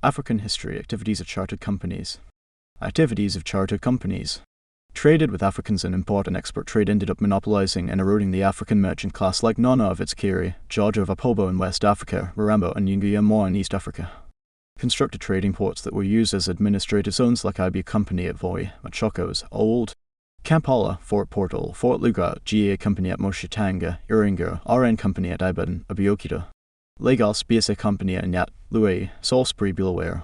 African history, activities of chartered companies. Activities of chartered companies. Traded with Africans and import and export trade ended up monopolizing and eroding the African merchant class like none of its Kiri, George of Apobo in West Africa, Mirambo and Nguema in East Africa. Constructed trading ports that were used as administrative zones like IB Company at Voi, Machokos, Old, Kampala, Fort Portal, Fort Lugard, GA Company at Moshitanga, Iringa, RN Company at Ibadan, Abiokito, Lagos, BSA Company at Nyat, Luai, Salisbury, Bulawayo.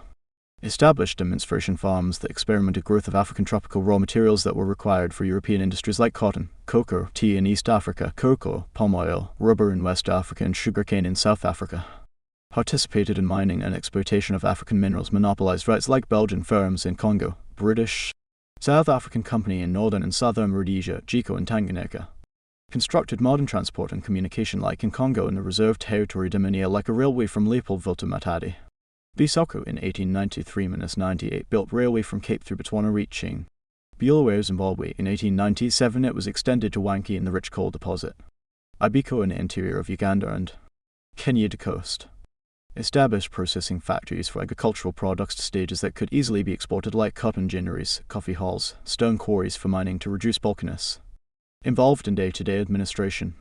Established demonstration farms that experimented growth of African tropical raw materials that were required for European industries like cotton, cocoa, tea in East Africa, cocoa, palm oil, rubber in West Africa and sugarcane in South Africa. Participated in mining and exploitation of African minerals, monopolized rights like Belgian firms in Congo, British, South African Company in Northern and Southern Rhodesia, Jiko and Tanganyika. Constructed modern transport and communication like in Congo and the reserved territory Daminia like a railway from Leopoldville to Matadi. Bisoko in 1893–98 built railway from Cape through Botswana reaching Bulawayo, Zimbabwe. In 1897 it was extended to Wanki in the rich coal deposit. Ibiko in the interior of Uganda and Kenya to coast. Established processing factories for agricultural products to stages that could easily be exported like cotton ginneries, coffee halls, stone quarries for mining to reduce bulkiness. Involved in day-to-day administration.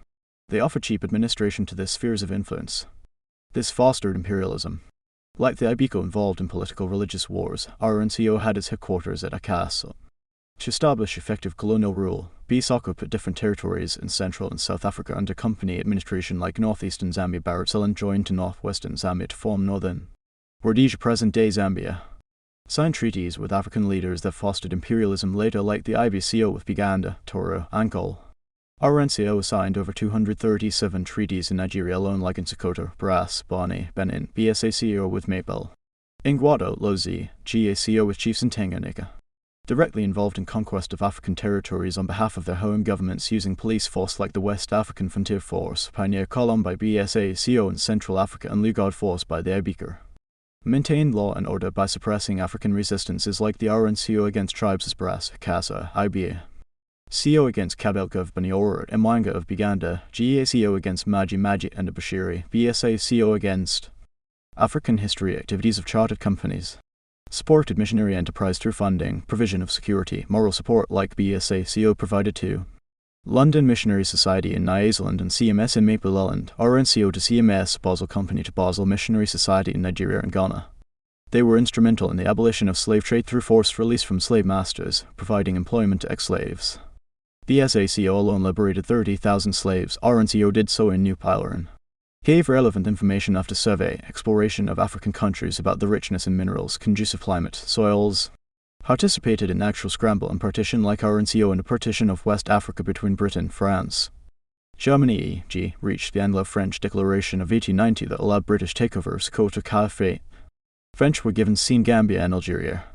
They offer cheap administration to their spheres of influence. This fostered imperialism. Like the Ibiko involved in political religious wars, RNCO had its headquarters at Akaso. To establish effective colonial rule, Bisoko put different territories in Central and South Africa under company administration like northeastern Zambia. Barotseland joined to northwestern Zambia to form northern Rhodesia, present-day Zambia. Signed treaties with African leaders that fostered imperialism later like the IBCO with Uganda, Toro, Ankole. RNCO signed over 237 treaties in Nigeria alone like in Sokoto, Brass, Bonny, Benin, BSACO with Maple, Ingwado, Lozi, GACO with chiefs in Tanganyika. Directly involved in conquest of African territories on behalf of their home governments using police force like the West African Frontier Force, Pioneer Column by BSACO in Central Africa and Lugard Force by the Ibiko. Maintained law and order by suppressing African resistances like the RNCO against tribes as Brass, Kasa, IBA. CO against Kabelka of Baniora and Mwanga of Buganda, GACO against Maji Maji and Bashiri, BSACO against African history, activities of chartered companies. Supported missionary enterprise through funding, provision of security, moral support like BSACO provided to London Missionary Society in Nyasaland and CMS in Maple Island, RNCO to CMS, Basel Company to Basel Missionary Society in Nigeria and Ghana. They were instrumental in the abolition of slave trade through forced release from slave masters, providing employment to ex-slaves. BSACO alone liberated 30,000 slaves. RNCO did so in New Ireland. Gave relevant information after survey, exploration of African countries about the richness in minerals, conducive climate, soils. Participated in actual scramble and partition like RNCO in the partition of West Africa between Britain, France. Germany reached the Anglo-French Declaration of 1890 that allowed British takeovers, Côte d'Ivoire. French were given Senegambia and Algeria.